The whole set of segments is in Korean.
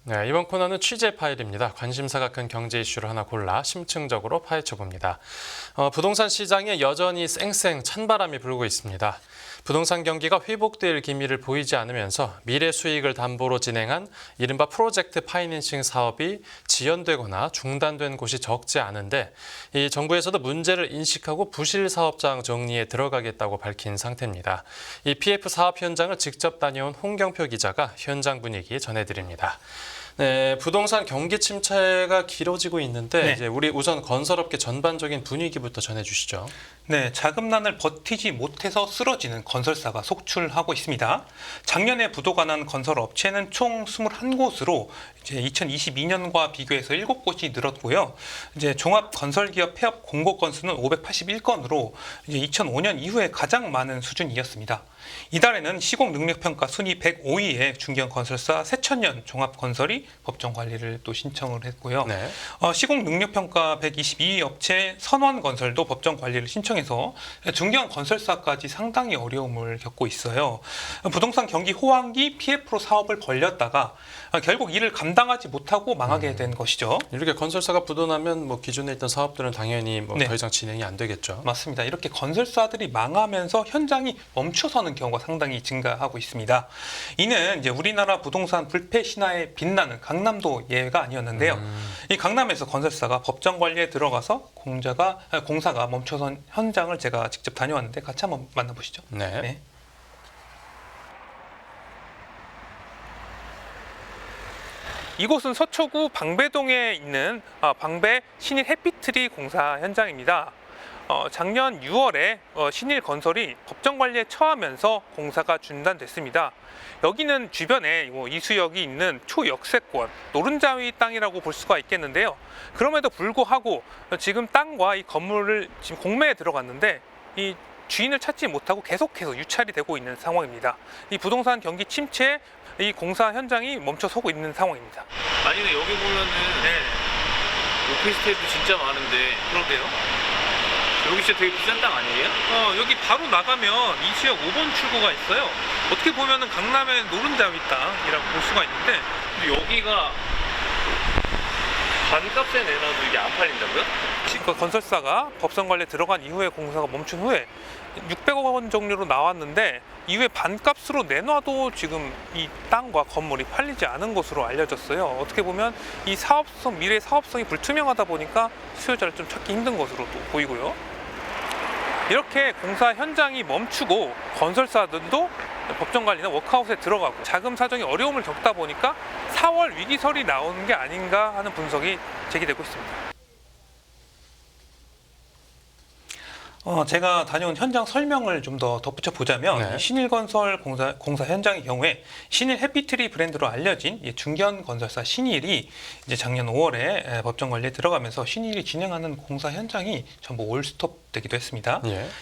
네, 이번 코너는 취재 파일입니다. 관심사가 큰 경제 이슈를 하나 골라 심층적으로 파헤쳐봅니다. 부동산 시장에 여전히 쌩쌩 찬바람이 불고 있습니다. 부동산 경기가 회복될 기미를 보이지 않으면서 미래 수익을 담보로 진행한 이른바 프로젝트 파이낸싱 사업이 지연되거나 중단된 곳이 적지 않은데 이 정부에서도 문제를 인식하고 부실 사업장 정리에 들어가겠다고 밝힌 상태입니다. 이 PF 사업 현장을 직접 다녀온 홍경표 기자가 현장 분위기 전해드립니다. 네, 부동산 경기 침체가 길어지고 있는데 이제 우리 우선 건설업계 전반적인 분위기부터 전해주시죠. 네, 자금난을 버티지 못해서 쓰러지는 건설사가 속출하고 있습니다. 작년에 부도가 난 건설업체는 총 21곳으로 이제 2022년과 비교해서 7곳이 늘었고요. 이제 종합건설기업 폐업 공고 건수는 581건으로 이제 2005년 이후에 가장 많은 수준이었습니다. 이달에는 시공능력평가 순위 105위의 중견건설사 세천년 종합건설이 법정 관리를 또 신청을 했고요. 네. 시공능력평가 122위 업체 선원건설도 법정 관리를 신청해서 중견건설사까지 상당히 어려움을 겪고 있어요. 부동산 경기 호황기 PF로 사업을 벌렸다가 결국 이를 감당하지 못하고 망하게 된 것이죠. 이렇게 건설사가 부도나면 뭐 기존에 있던 사업들은 당연히 뭐 더 이상 진행이 안 되겠죠. 맞습니다. 이렇게 건설사들이 망하면서 현장이 멈춰서는 경우가 상당히 증가하고 있습니다. 이는 이제 우리나라 부동산 불패 신화에 빛나는 강남도 예외가 아니었는데요. 이 강남에서 건설사가 법정 관리에 들어가서 공사가 멈춰선 현장을 제가 직접 다녀왔는데 같이 한번 만나보시죠. 네. 이곳은 서초구 방배동에 있는 방배 신일 해피트리 공사 현장입니다. 작년 6월에 신일건설이 법정관리에 처하면서 공사가 중단됐습니다. 여기는 주변에 이수역이 있는 초역세권, 노른자위 땅이라고 볼 수가 있겠는데요. 그럼에도 불구하고 지금 땅과 이 건물을 지금 공매에 들어갔는데 이 주인을 찾지 못하고 계속해서 유찰이 되고 있는 상황입니다. 이 부동산 경기 침체에 이 공사 현장이 멈춰서고 있는 상황입니다. 아니 근데 여기 보면은 오피스텔도 진짜 많은데. 그러게요. 여기 진짜 되게 비싼 땅 아니에요? 여기 바로 나가면 이수역 5번 출구가 있어요. 어떻게 보면은 강남의 노른자위 땅이라고 볼 수가 있는데 근데 여기가 반값에 내놔도 이게 안 팔린다고요? 건설사가 법정 관리에 들어간 이후에 공사가 멈춘 후에 600억 원 정도로 나왔는데 이후에 반값으로 내놔도 지금 이 땅과 건물이 팔리지 않은 것으로 알려졌어요. 어떻게 보면 이 미래 사업성이 불투명하다 보니까 수요자를 좀 찾기 힘든 것으로 또 보이고요. 이렇게 공사 현장이 멈추고 건설사들도 법정 관리나 워크아웃에 들어가고 자금 사정이 어려움을 겪다 보니까 4월 위기설이 나오는 게 아닌가 하는 분석이 제기되고 있습니다. 제가 다녀온 현장 설명을 좀 더 덧붙여 보자면 신일건설 공사 현장의 경우에 신일 해피트리 브랜드로 알려진 중견건설사 신일이 이제 작년 5월에 법정 관리에 들어가면서 신일이 진행하는 공사 현장이 전부 올스톱 되기도 했습니다.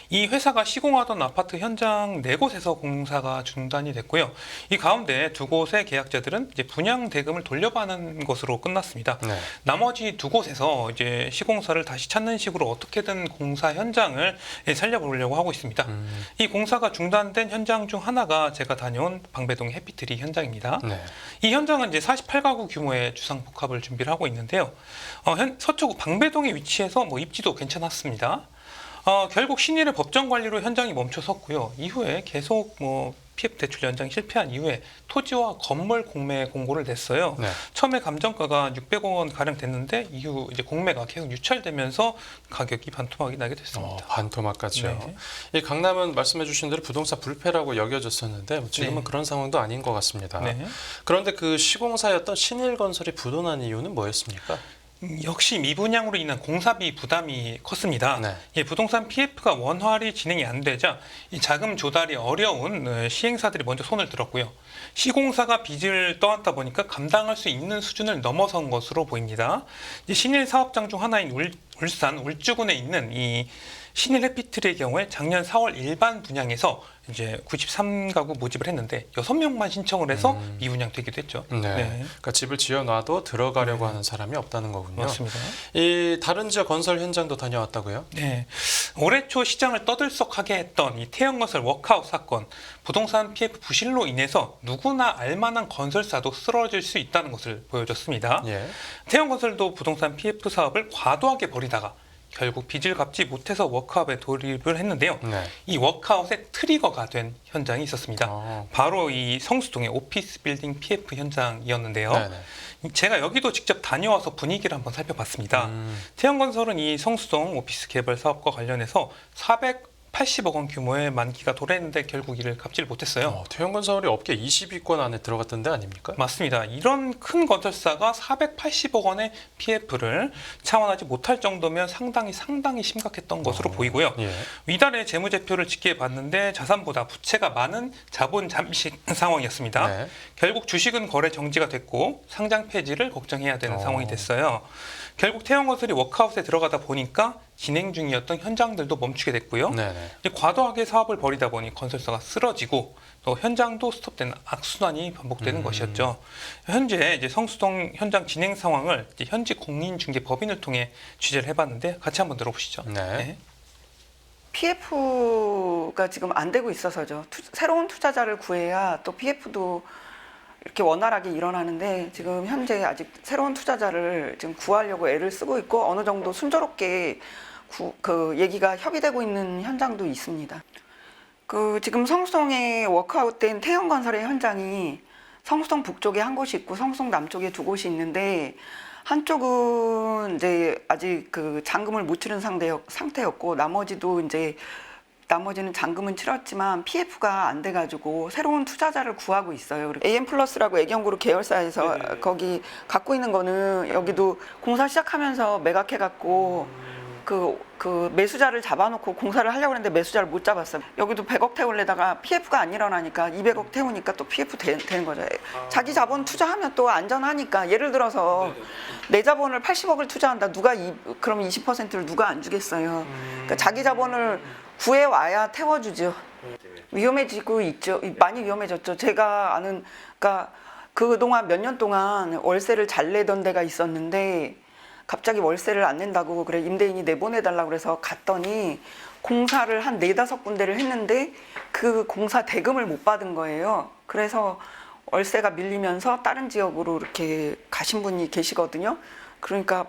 이 회사가 시공하던 아파트 현장 4곳에서 공사가 중단이 됐고요. 이 가운데 2곳의 계약자들은 이제 분양 대금을 돌려받는 것으로 끝났습니다. 나머지 2곳에서 이제 시공사를 다시 찾는 식으로 어떻게든 공사 현장을 살려보려고 하고 있습니다. 이 공사가 중단된 현장 중 하나가 제가 다녀온 방배동 해피트리 현장입니다. 이 현장은 이제 48가구 규모의 주상복합을 준비를 하고 있는데요. 서초구 방배동에 위치해서 입지도 괜찮았습니다. 결국 신일의 법정 관리로 현장이 멈춰섰고요. 이후에 계속 PF 대출 연장이 실패한 이후에 토지와 건물 공매 공고를 냈어요. 처음에 감정가가 600억 원 가량 됐는데 이후 이제 공매가 계속 유찰되면서 가격이 반토막이 나게 됐습니다. 반토막까지요. 이 강남은 말씀해주신 대로 부동산 불패라고 여겨졌었는데 지금은 그런 상황도 아닌 것 같습니다. 그런데 그 시공사였던 신일건설이 부도난 이유는 뭐였습니까? 역시 미분양으로 인한 공사비 부담이 컸습니다. 부동산 PF가 원활히 진행이 안 되자 이 자금 조달이 어려운 시행사들이 먼저 손을 들었고요. 시공사가 빚을 떠안다 보니까 감당할 수 있는 수준을 넘어선 것으로 보입니다. 신일 사업장 중 하나인 울산 울주군에 있는 이 신일 해피트리의 경우에 작년 4월 일반 분양에서 이제 93가구 모집을 했는데 6명만 신청을 해서 미분양되기도 했죠. 네. 그러니까 집을 지어놔도 들어가려고 하는 사람이 없다는 거군요. 맞습니다. 이 다른 지역 건설 현장도 다녀왔다고요? 네. 올해 초 시장을 떠들썩하게 했던 이 태형건설 워크아웃 사건, 부동산 PF 부실로 인해서 누구나 알만한 건설사도 쓰러질 수 있다는 것을 보여줬습니다. 예. 태형건설도 부동산 PF 사업을 과도하게 벌이다가 결국 빚을 갚지 못해서 워크아웃에 돌입을 했는데요. 네. 이 워크아웃의 트리거가 된 현장이 있었습니다. 어. 바로 이 성수동의 오피스 빌딩 PF 현장이었는데요. 네네. 제가 여기도 직접 다녀와서 분위기를 한번 살펴봤습니다. 태형건설은 이 성수동 오피스 개발 사업과 관련해서 480억 원 규모의 만기가 도래했는데 결국 이를 갚지를 못했어요. 태형건설이 업계 20위권 안에 들어갔던 데 아닙니까? 맞습니다. 이런 큰 건설사가 480억 원의 PF를 차원하지 못할 정도면 상당히 심각했던 것으로 보이고요. 예. 위달의 재무제표를 집계해봤는데 자산보다 부채가 많은 자본 잠식 상황이었습니다. 네. 결국 주식은 거래 정지가 됐고 상장 폐지를 걱정해야 되는 상황이 됐어요. 결국 태형건설이 워크아웃에 들어가다 보니까 진행 중이었던 현장들도 멈추게 됐고요. 네네. 이제 과도하게 사업을 벌이다 보니 건설사가 쓰러지고 또 현장도 스톱되는 악순환이 반복되는 것이었죠. 현재 이제 성수동 현장 진행 상황을 이제 현지 공인중개법인을 통해 취재를 해봤는데 같이 한번 들어보시죠. 네. PF가 지금 안 되고 있어서죠. 새로운 투자자를 구해야 또 PF도 이렇게 원활하게 일어나는데 지금 현재 아직 새로운 투자자를 지금 구하려고 애를 쓰고 있고 어느 정도 순조롭게 그 얘기가 협의되고 있는 현장도 있습니다. 그 지금 성수동에 워크아웃된 태형건설의 현장이 성수동 북쪽에 한 곳이 있고 성수동 남쪽에 두 곳이 있는데 한쪽은 이제 아직 그 잔금을 못 치른 상태였고 나머지는 잔금은 치렀지만 PF가 안 돼가지고 새로운 투자자를 구하고 있어요. AM플러스라고 애경그룹 계열사에서 거기 갖고 있는 거는 여기도 공사 시작하면서 매각해갖고 그 매수자를 잡아놓고 공사를 하려고 했는데 매수자를 못 잡았어요. 여기도 100억 태우려다가 PF가 안 일어나니까 200억 태우니까 또 PF 되는 거죠. 자기 자본 투자하면 또 안전하니까 예를 들어서 내 자본을 80억을 투자한다. 그럼 20%를 누가 안 주겠어요. 그러니까 자기 자본을 구해와야 태워주죠. 위험해지고 있죠. 많이 위험해졌죠. 제가 아는, 그러니까 그동안 몇 년 동안 월세를 잘 내던 데가 있었는데 갑자기 월세를 안 낸다고 그래 임대인이 내보내달라고 그래서 갔더니 공사를 한 4-5군데를 했는데 그 공사 대금을 못 받은 거예요. 그래서 월세가 밀리면서 다른 지역으로 이렇게 가신 분이 계시거든요. 그러니까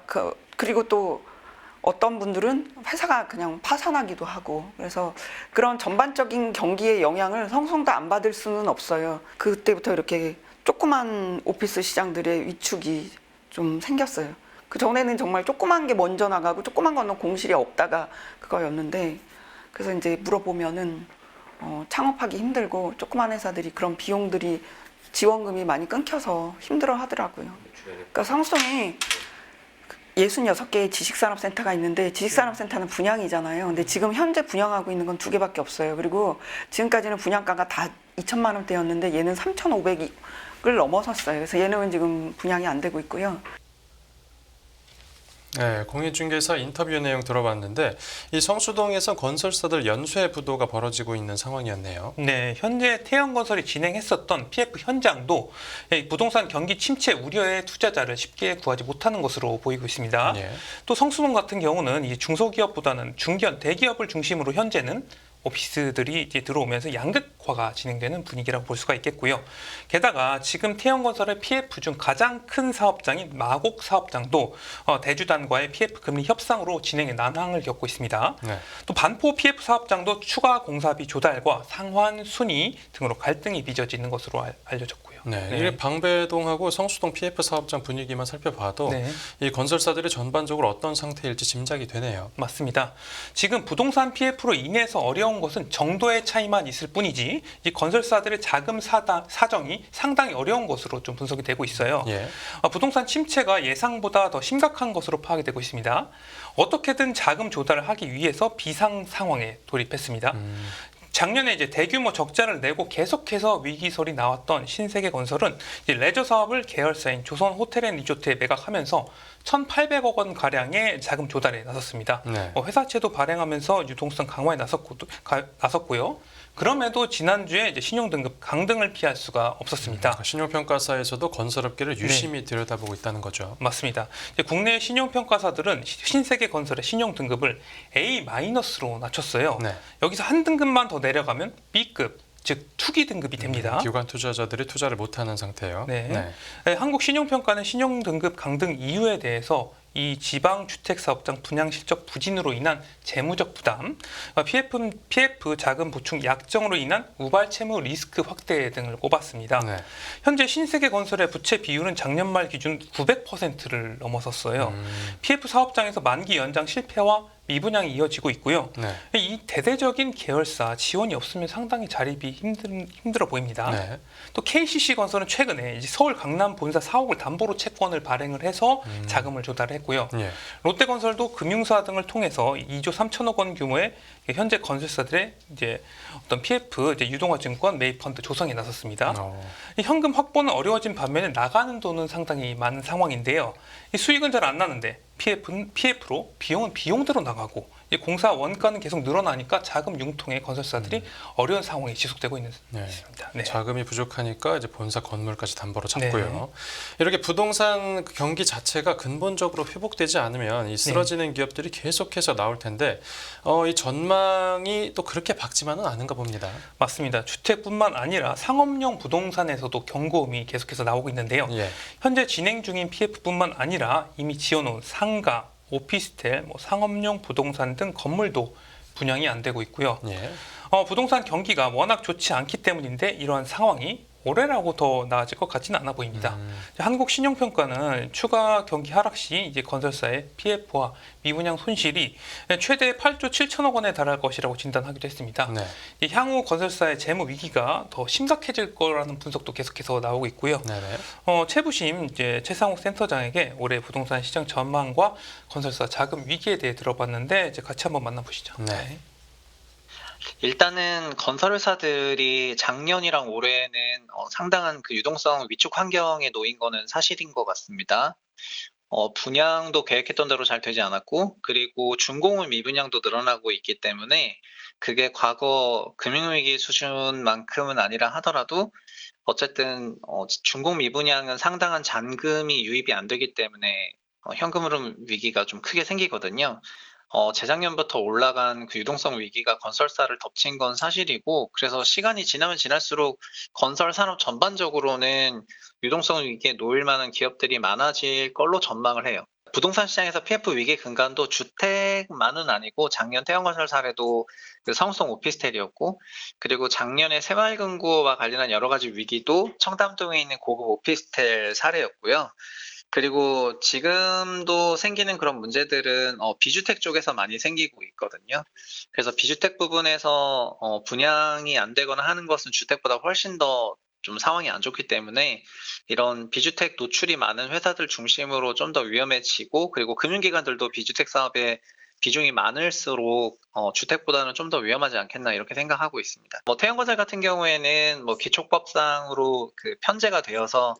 그리고 또 어떤 분들은 회사가 그냥 파산하기도 하고 그래서 그런 전반적인 경기의 영향을 성수동도 안 받을 수는 없어요. 그때부터 이렇게 조그만 오피스 시장들의 위축이 좀 생겼어요. 그 전에는 정말 조그만 게 먼저 나가고 조그만 거는 공실이 없다가 그거였는데 그래서 이제 물어보면은 창업하기 힘들고 조그만 회사들이 그런 비용들이 지원금이 많이 끊겨서 힘들어 하더라고요. 그러니까 성수동에 66개의 지식산업센터가 있는데 지식산업센터는 분양이잖아요. 근데 지금 현재 분양하고 있는 건 2개밖에 없어요. 그리고 지금까지는 분양가가 다 2천만 원대였는데 얘는 3,500을 넘어섰어요. 그래서 얘는 지금 분양이 안 되고 있고요. 네, 공인중개사 인터뷰 내용 들어봤는데 이 성수동에서 건설사들 연쇄 부도가 벌어지고 있는 상황이었네요. 네, 현재 태형건설이 진행했었던 PF 현장도 부동산 경기 침체 우려의 투자자를 쉽게 구하지 못하는 것으로 보이고 있습니다. 예. 또 성수동 같은 경우는 이 중소기업보다는 대기업을 중심으로 현재는 오피스들이 이제 들어오면서 양극화가 진행되는 분위기라고 볼 수가 있겠고요. 게다가 지금 태형건설의 PF 중 가장 큰 사업장인 마곡 사업장도 대주단과의 PF 금리 협상으로 진행에 난항을 겪고 있습니다. 네. 또 반포 PF 사업장도 추가 공사비 조달과 상환 순위 등으로 갈등이 빚어지는 것으로 알려졌고요. 네, 이게 방배동하고 성수동 PF 사업장 분위기만 살펴봐도 네. 이 건설사들이 전반적으로 어떤 상태일지 짐작이 되네요. 맞습니다. 지금 부동산 PF로 인해서 어려운 것은 정도의 차이만 있을 뿐이지 이 건설사들의 자금 사정이 상당히 어려운 것으로 좀 분석이 되고 있어요. 예. 부동산 침체가 예상보다 더 심각한 것으로 파악이 되고 있습니다. 어떻게든 자금 조달을 하기 위해서 비상 상황에 돌입했습니다. 작년에 이제 대규모 적자를 내고 계속해서 위기설이 나왔던 신세계건설은 이제 레저 사업을 계열사인 조선호텔앤리조트에 매각하면서 1,800억 원 가량의 자금 조달에 나섰습니다. 네. 회사채도 발행하면서 유동성 강화에 나섰고요. 그럼에도 지난주에 이제 신용등급 강등을 피할 수가 없었습니다. 신용평가사에서도 건설업계를 유심히 들여다보고 있다는 거죠. 맞습니다. 이제 국내 신용평가사들은 신세계건설의 신용등급을 A-로 낮췄어요. 네. 여기서 한 등급만 더 내려가면 B급, 즉 투기 등급이 됩니다. 기관 투자자들이 투자를 못하는 상태예요. 네. 한국신용평가는 신용등급 강등 이유에 대해서 이 지방주택사업장 분양 실적 부진으로 인한 재무적 부담, PF 자금 보충 약정으로 인한 우발 채무 리스크 확대 등을 꼽았습니다. 네. 현재 신세계건설의 부채 비율은 작년 말 기준 900%를 넘어섰어요. PF 사업장에서 만기 연장 실패와 미분양이 이어지고 있고요. 네. 이 대대적인 계열사 지원이 없으면 상당히 자립이 힘들어 보입니다. 네. 또 KCC건설은 최근에 이제 서울 강남 본사 4억을 담보로 채권을 발행을 해서 자금을 조달했고요. 예. 롯데건설도 금융사 등을 통해서 2조 3천억 원 규모의 현재 건설사들의 이제 어떤 PF 이제 유동화증권 매입 펀드 조성에 나섰습니다. 이 현금 확보는 어려워진 반면에 나가는 돈은 상당히 많은 상황인데요. 이 수익은 잘 안 나는데 PF로 비용은 비용대로 나가고 이 공사 원가는 계속 늘어나니까 자금 융통에 건설사들이 어려운 상황이 지속되고 있는 있습니다. 네. 자금이 부족하니까 이제 본사 건물까지 담보로 잡고요. 이렇게 부동산 경기 자체가 근본적으로 회복되지 않으면 이 쓰러지는 기업들이 계속해서 나올 텐데 이 전망이 또 그렇게 밝지만은 않은가 봅니다. 맞습니다. 주택뿐만 아니라 상업용 부동산에서도 경고음이 계속해서 나오고 있는데요. 예. 현재 진행 중인 PF뿐만 아니라 이미 지어놓은 상가, 오피스텔, 상업용 부동산 등 건물도 분양이 안 되고 있고요. 예. 부동산 경기가 워낙 좋지 않기 때문인데 이러한 상황이 올해라고 더 나아질 것 같지는 않아 보입니다. 한국신용평가는 추가 경기 하락 시 이제 건설사의 PF와 미분양 손실이 최대 8조 7천억 원에 달할 것이라고 진단하기도 했습니다. 네. 향후 건설사의 재무 위기가 더 심각해질 거라는 분석도 계속해서 나오고 있고요. 네네. 최부심 이제 최상욱 센터장에게 올해 부동산 시장 전망과 건설사 자금 위기에 대해 들어봤는데 이제 같이 한번 만나보시죠. 네. 일단은 건설회사들이 작년이랑 올해는 상당한 그 유동성 위축 환경에 놓인 거는 사실인 것 같습니다. 분양도 계획했던 대로 잘 되지 않았고, 그리고 준공은 미분양도 늘어나고 있기 때문에 그게 과거 금융위기 수준만큼은 아니라 하더라도 어쨌든 준공 미분양은 상당한 잔금이 유입이 안 되기 때문에 현금 흐름 위기가 좀 크게 생기거든요. 재작년부터 올라간 그 유동성 위기가 건설사를 덮친 건 사실이고, 그래서 시간이 지나면 지날수록 건설 산업 전반적으로는 유동성 위기에 놓일 만한 기업들이 많아질 걸로 전망을 해요. 부동산 시장에서 PF 위기 근간도 주택만은 아니고 작년 태형건설 사례도 그 성수동 오피스텔이었고, 그리고 작년에 새마을금고와 관련한 여러 가지 위기도 청담동에 있는 고급 오피스텔 사례였고요. 그리고 지금도 생기는 그런 문제들은 비주택 쪽에서 많이 생기고 있거든요. 그래서 비주택 부분에서 분양이 안 되거나 하는 것은 주택보다 훨씬 더 좀 상황이 안 좋기 때문에 이런 비주택 노출이 많은 회사들 중심으로 좀 더 위험해지고, 그리고 금융기관들도 비주택 사업에 비중이 많을수록 주택보다는 좀 더 위험하지 않겠나 이렇게 생각하고 있습니다. 태형건설 같은 경우에는 기초법상으로 그 편제가 되어서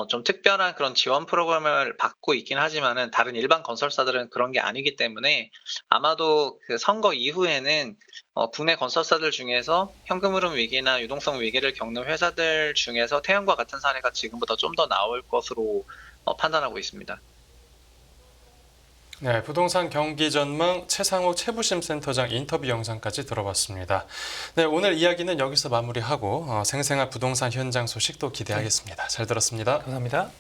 좀 특별한 그런 지원 프로그램을 받고 있긴 하지만은 다른 일반 건설사들은 그런 게 아니기 때문에 아마도 그 선거 이후에는 국내 건설사들 중에서 현금 흐름 위기나 유동성 위기를 겪는 회사들 중에서 태형과 같은 사례가 지금보다 좀 더 나올 것으로 판단하고 있습니다. 네, 부동산 경기 전망 최상욱 최부심 센터장 인터뷰 영상까지 들어봤습니다. 네, 오늘 이야기는 여기서 마무리하고 생생한 부동산 현장 소식 또 기대하겠습니다. 잘 들었습니다. 감사합니다.